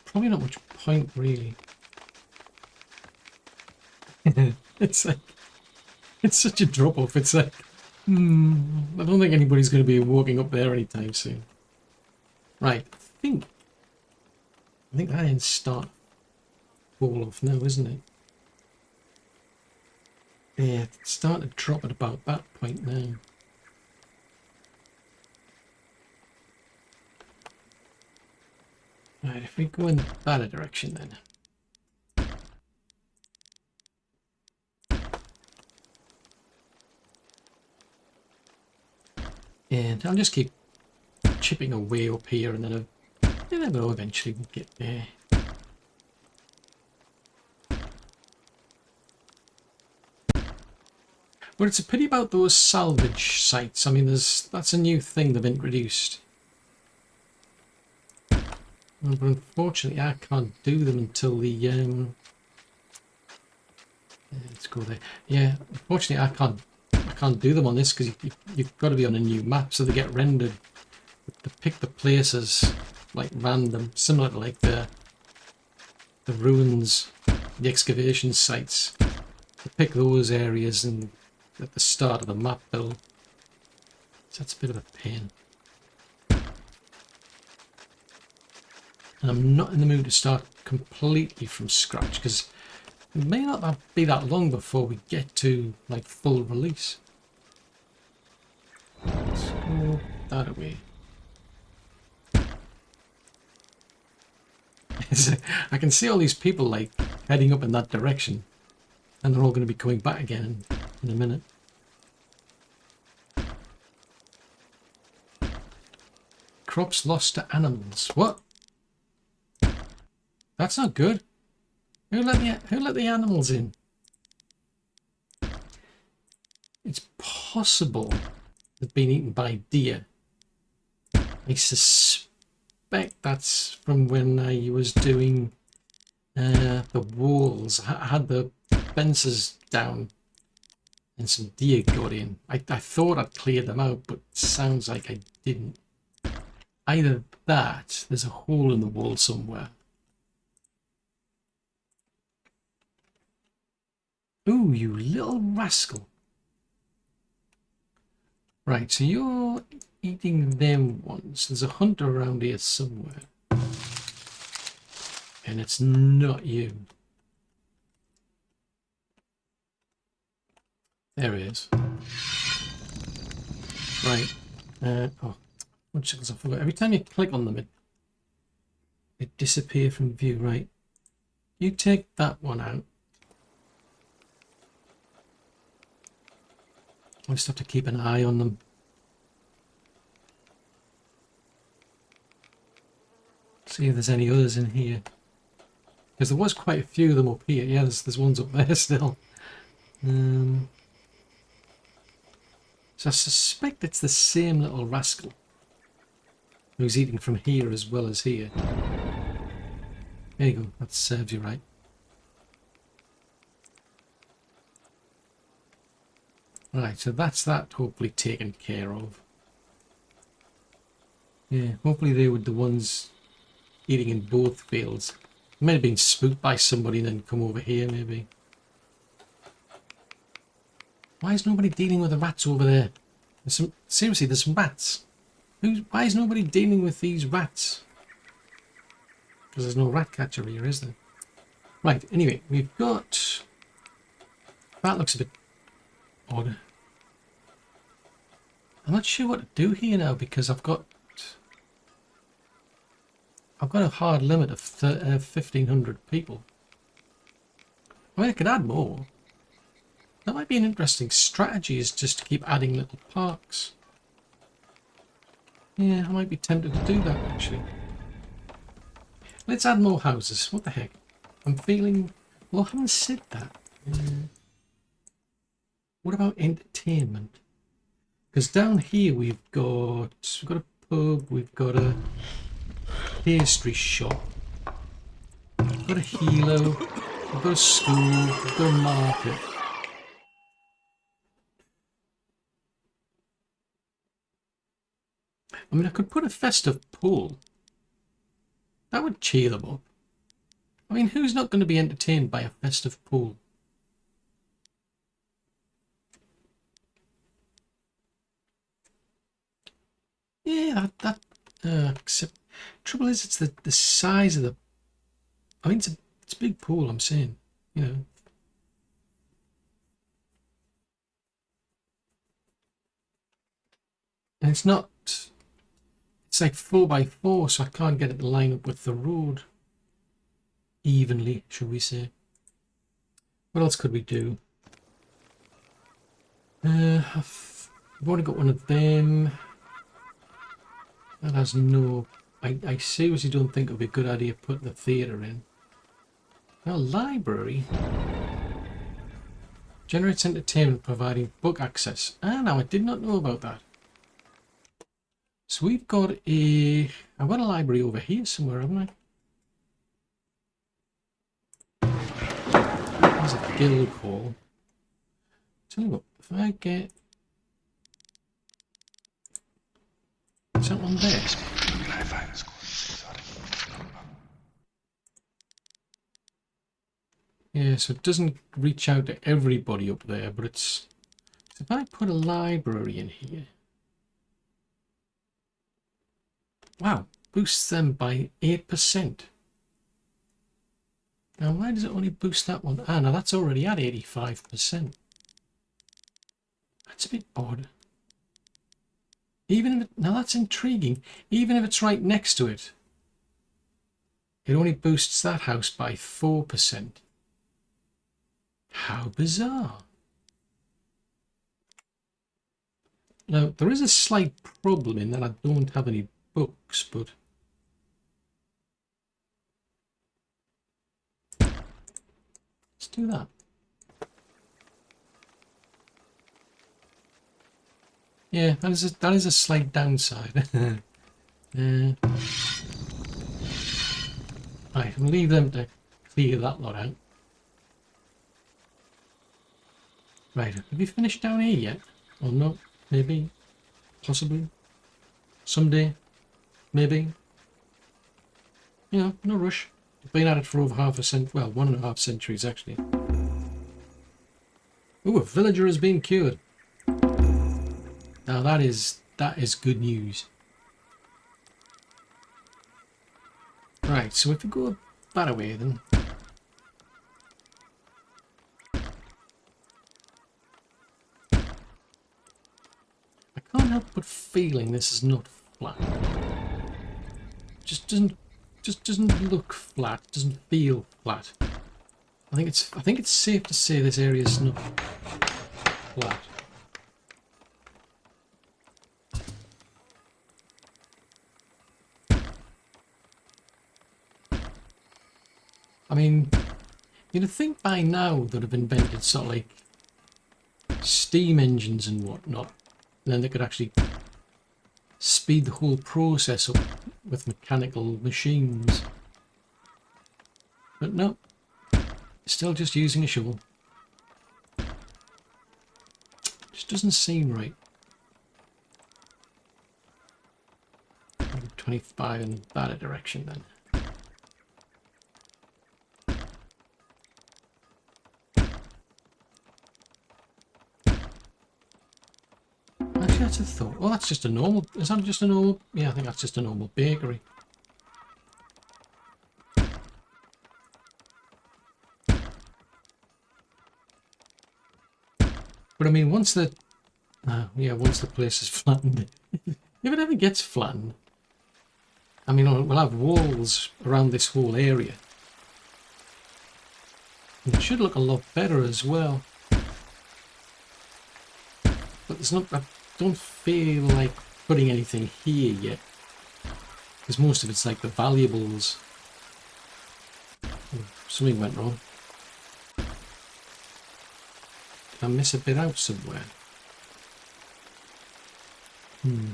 Probably not much point, really. It's like, it's such a drop off. It's like, I don't think anybody's going to be walking up there anytime soon. Right, I think that ends start fall off now, isn't it? Yeah, it's starting to drop at about that point now. Right, if we go in that direction then. And I'll just keep chipping away up here, and then you never know, eventually we'll get there. But it's a pity about those salvage sites. I mean, that's a new thing they've introduced. But unfortunately, I can't do them until the let's go there. Yeah, unfortunately, I can't do them on this because you've got to be on a new map, so they get rendered to pick the places like random, similar to like the ruins, the excavation sites. To pick those areas and at the start of the map build. So that's a bit of a pain. And I'm not in the mood to start completely from scratch, because it may not be that long before we get to like full release. Let's go that away. I can see all these people like heading up in that direction, and they're all going to be coming back again in a minute. Crops lost to animals. What? That's not good. Who let the animals in? It's possible they've been eaten by deer. I suspect that's from when I was doing the walls. I had the fences down and some deer got in. I thought I'd cleared them out, but it sounds like I didn't. Either that, there's a hole in the wall somewhere. Ooh, you little rascal. Right, so you're eating them ones. There's a hunter around here somewhere. And it's not you. There he is. Right. Oh, one second, I forgot. Every time you click on them, it disappears from view. Right. You take that one out. I just have to keep an eye on them. See if there's any others in here. Because there was quite a few of them up here. Yeah, there's ones up there still. So I suspect it's the same little rascal who's eating from here as well as here. There you go, that serves you right. Right, so that's that hopefully taken care of. Yeah, hopefully they were the ones eating in both fields. Might have been spooked by somebody and then come over here maybe. Why is nobody dealing with the rats over there? Seriously, there's rats. Why is nobody dealing with these rats? Because there's no rat catcher here, is there? Right, anyway, we've got... That looks a bit odd. I'm not sure what to do here now because I've got a hard limit of 1,500 people. I mean, I could add more. That might be an interesting strategy, is just to keep adding little parks. Yeah, I might be tempted to do that, actually. Let's add more houses. What the heck? I'm feeling... Well, I haven't said that. What about entertainment? Because down here we've got a pub, we've got a pastry shop, we've got a helo, we've got a school, we've got a market. I mean, I could put a festive pool. That would cheer them up. I mean, who's not going to be entertained by a festive pool? Yeah, except trouble is it's the size of the... I mean, it's a big pool, I'm saying, you know. And it's not... It's like 4x4, so I can't get it to line up with the road evenly, should we say. What else could we do? I've already got one of them. That has no... I seriously don't think it would be a good idea putting the theatre in. Now, library generates entertainment providing book access. Ah, now I did not know about that. So we've got I've got a library over here somewhere, haven't I? There's a guild hall. Tell you what, if I get... Is that one there? Yeah, so it doesn't reach out to everybody up there, but it's... If I put a library in here... Wow, boosts them by 8%. Now, why does it only boost that one? Ah, now that's already at 85%. That's a bit odd. Even if now that's intriguing. Even if it's right next to it, it only boosts that house by 4%. How bizarre. Now, there is a slight problem in that I don't have any books, but... Let's do that. Yeah, that is a slight downside. Right, I'll leave them to clear that lot out. Right, have we finished down here yet? Or no? Maybe? Possibly? Someday? Maybe? You know, no rush. We've been at it for over half a century. Well, 1.5 centuries actually. Ooh, a villager has been cured. Now that is good news. Right, so if we go that way then. I can't help but feeling this is not flat. Just doesn't look flat, doesn't feel flat. I think it's safe to say this area is not flat. I mean, you'd think by now they'd have invented sort of like steam engines and whatnot, and then they could actually speed the whole process up with mechanical machines. But no, still just using a shovel. Just doesn't seem right. 25 in that direction then. get a thought. Oh, that's just a normal. Is that just a normal? Yeah, I think that's just a normal bakery. But I mean, once the once the place is flattened, if it ever gets flattened, I mean, we'll have walls around this whole area. And it should look a lot better as well. But there's not. I don't feel like putting anything here yet, because most of it's like the valuables. Oh, something went wrong. Did I miss a bit out somewhere? Let's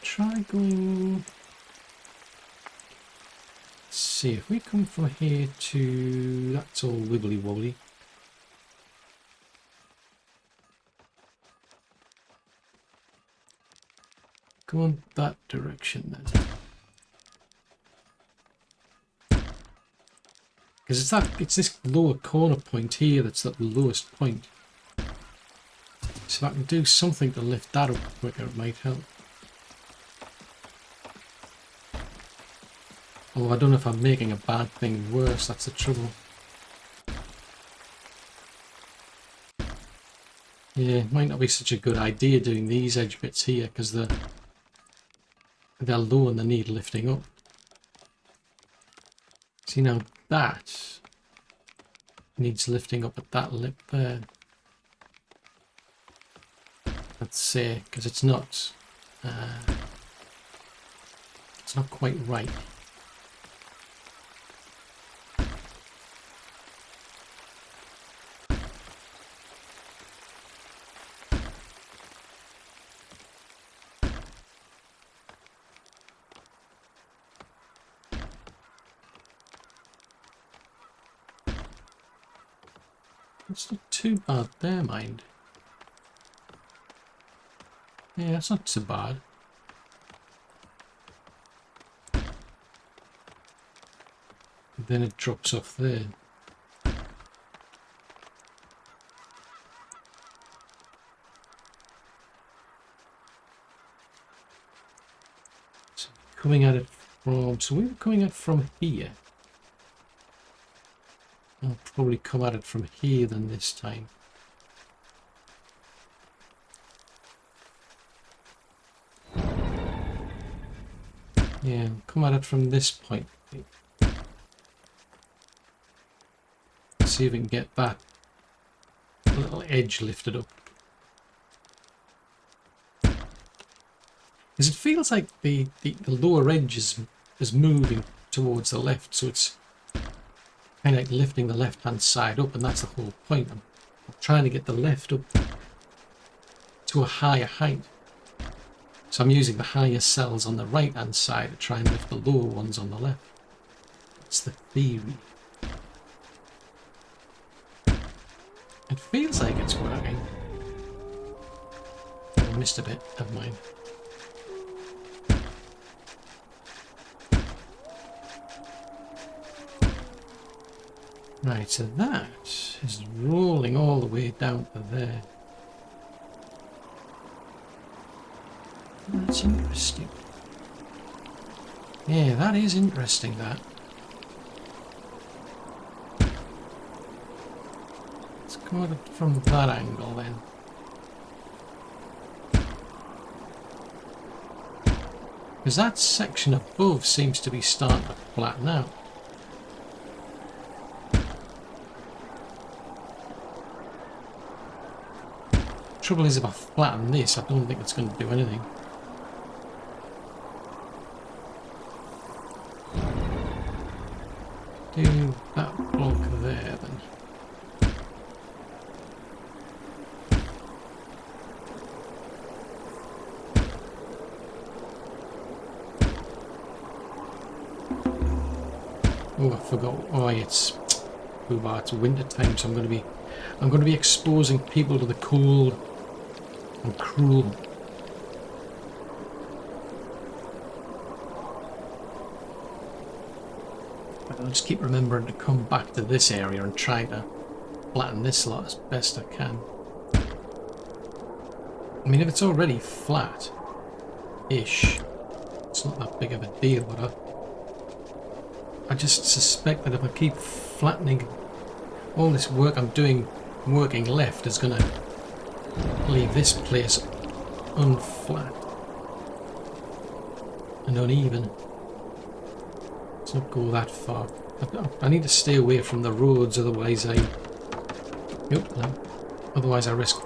try going. Let's see if we come from here to. That's all wibbly wobbly. Go in that direction then. Because it's this lower corner point here that's at the lowest point. So if I can do something to lift that up quicker, it might help. Although I don't know if I'm making a bad thing worse, that's the trouble. Yeah, it might not be such a good idea doing these edge bits here, because they're low and they need lifting up. See, now that needs lifting up at that lip there. Let's say, because it's not quite right. It's not too bad there, mind. Yeah, it's not too bad. And then it drops off there. So coming at it from, so we were coming at it from here. I'll probably come at it from here then this time. Yeah, come at it from this point. See if we can get that little edge lifted up. Because it feels like the lower edge is moving towards the left, so it's kind of like lifting the left hand side up, and that's the whole point. I'm trying to get the left up to a higher height. So I'm using the higher cells on the right hand side to try and lift the lower ones on the left. That's the theory. It feels like it's working. I missed a bit, never mind. Right, so that is rolling all the way down to there. That's interesting. Yeah, that is interesting, that. Let's go at it from that angle then. Because that section above seems to be starting to flatten out. Trouble is, if I flatten this, I don't think it's going to do anything. Do that block there then. Oh, I forgot. Oh, it's winter time, so I'm going to be exposing people to the cold and cruel. I'll just keep remembering to come back to this area and try to flatten this lot as best I can. I mean, if it's already flat-ish, it's not that big of a deal, but I just suspect that if I keep flattening all this work I'm doing working left is going to leave this place unflat and uneven. Let's not go that far. I need to stay away from the roads, otherwise I risk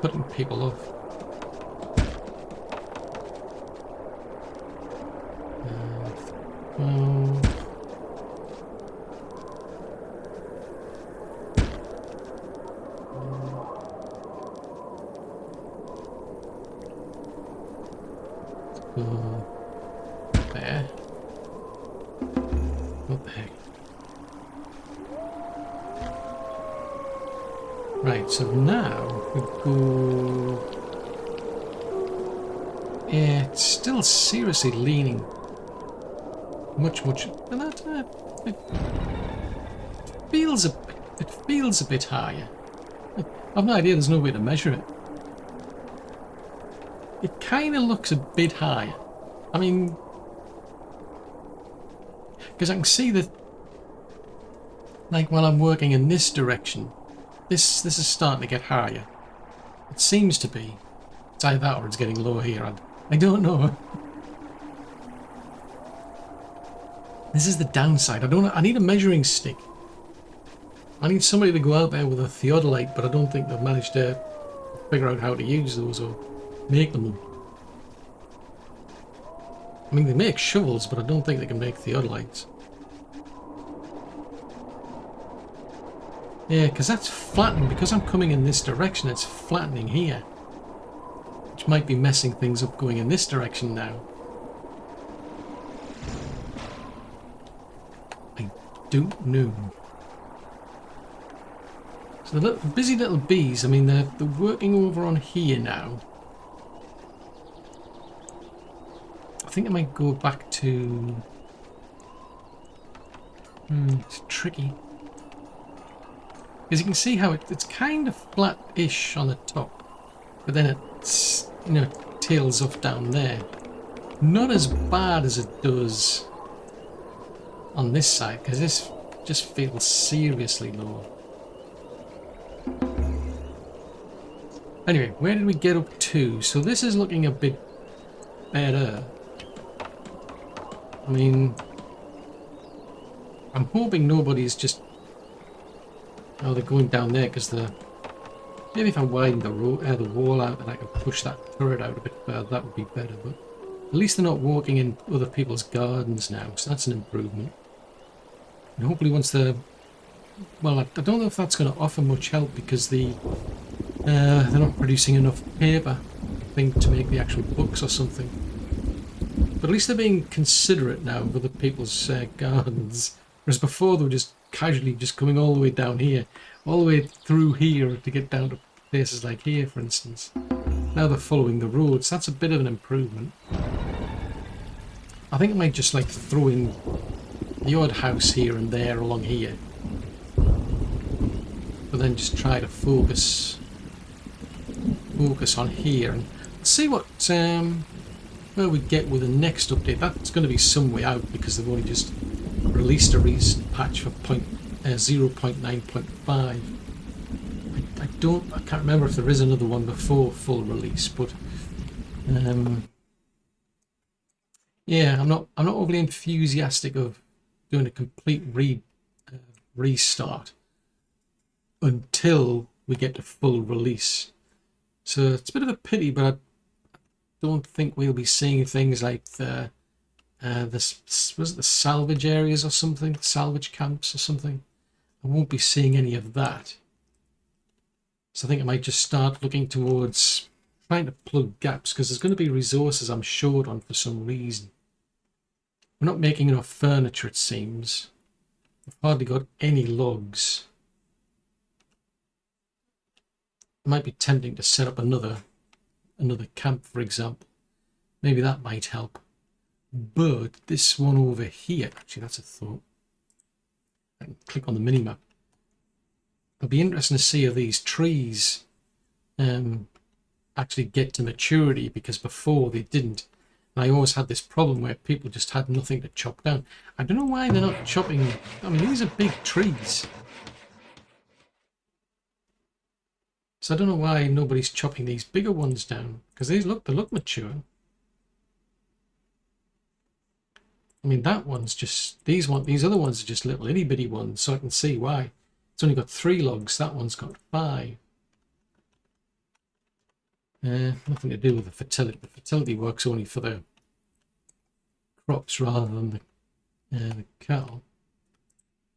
putting people off. There. What the heck? Right, so now we go. Yeah, it's still seriously leaning much. And that it feels a bit higher. I've no idea. There's no way to measure it. It kind of looks a bit higher. I mean, because I can see that, like while I'm working in this direction, this is starting to get higher. It seems to be. It's either that or it's getting lower here. I don't know. This is the downside. I need a measuring stick. I need somebody to go out there with a theodolite, but I don't think they've managed to figure out how to use those or make them. I mean, they make shovels, but I don't think they can make theodolites. Yeah, because that's flattened. Because I'm coming in this direction, it's flattening here. Which might be messing things up going in this direction now. I don't know. So the busy little bees, I mean, they're working over on here now. I think I might go back to... it's tricky. Because you can see how it's kind of flat-ish on the top. But then it's, you know, tails off down there. Not as bad as it does on this side, because this just feels seriously low. Anyway, where did we get up to? So this is looking a bit better. I mean, I'm hoping nobody's just... Oh, they're going down there because the... Maybe if I widen the wall out and I can push that turret out a bit further, that would be better. But at least they're not walking in other people's gardens now, so that's an improvement. And hopefully once they're... Well, I don't know if that's going to offer much help because they're not producing enough paper, I think, to make the actual books or something. But at least they're being considerate now of other people's gardens. Whereas before they were just casually just coming all the way down here, all the way through here to get down to places like here, for instance. Now they're following the roads. That's a bit of an improvement. I think I might just like throw in the odd house here and there along here. But then just try to focus on here and see what where we get with the next update. That's going to be some way out because they've only just released a recent patch for 0.9.5. I can't remember if there is another one before full release, but yeah, I'm not overly enthusiastic of doing a complete restart until we get to full release. So it's a bit of a pity, but I don't think we'll be seeing things like the salvage areas or something, salvage camps or something. I won't be seeing any of that. So I think I might just start looking towards trying to plug gaps because there's going to be resources I'm short on for some reason. We're not making enough furniture, it seems. I've hardly got any logs. It might be tempting to set up another camp, for example. Maybe that might help. But this one over here, actually, that's a thought. I can click on the minimap. It'll be interesting to see if these trees actually get to maturity, because before they didn't. And I always had this problem where people just had nothing to chop down. I don't know why they're not chopping. I mean, these are big trees. So I don't know why nobody's chopping these bigger ones down, because they look mature. I mean, that one's just, these other ones are just little itty bitty ones, so I can see why. It's only got 3 logs, that one's got 5. Nothing to do with the fertility. The fertility works only for the crops rather than the cattle.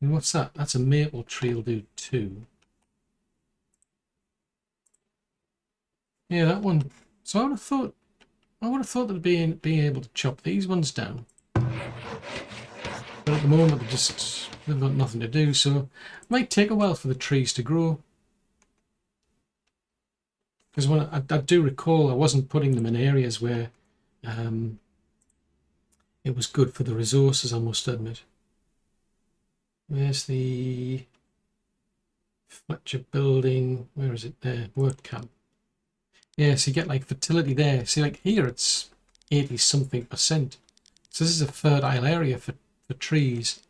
And what's that? That's a maple tree, will do 2. Yeah, that one. So I would have thought that being able to chop these ones down. But at the moment they've got nothing to do, so it might take a while for the trees to grow. Because when I do recall, I wasn't putting them in areas where it was good for the resources, I must admit. Where's the Fletcher building? Where is it there? Work camp. Yeah, so you get like fertility there. See, like here it's 80-something%. So this is a fertile area for trees.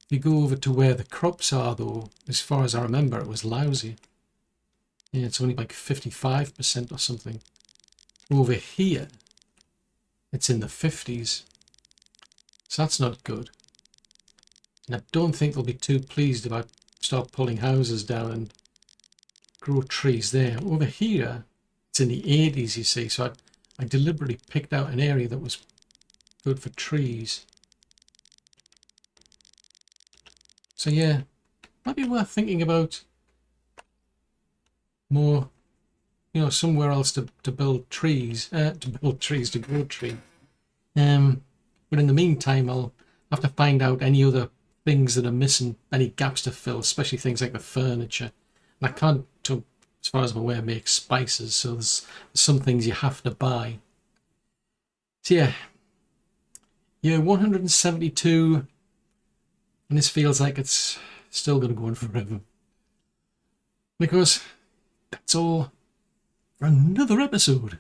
If you go over to where the crops are, though, as far as I remember, it was lousy. Yeah, it's only like 55% or something. Over here, it's in the 50s. So that's not good. And I don't think they'll be too pleased if I start pulling houses down and grow trees there. Over here, it's in the 80s, you see. So I deliberately picked out an area that was good for trees. So yeah, might be worth thinking about more, you know, somewhere else to build trees, to grow trees. But in the meantime, I'll have to find out any other things that are missing, any gaps to fill, especially things like the furniture. And I can't, as far as I'm aware, make spices, so there's some things you have to buy. So yeah, year 172, and this feels like it's still going to go on forever. Because that's all for another episode.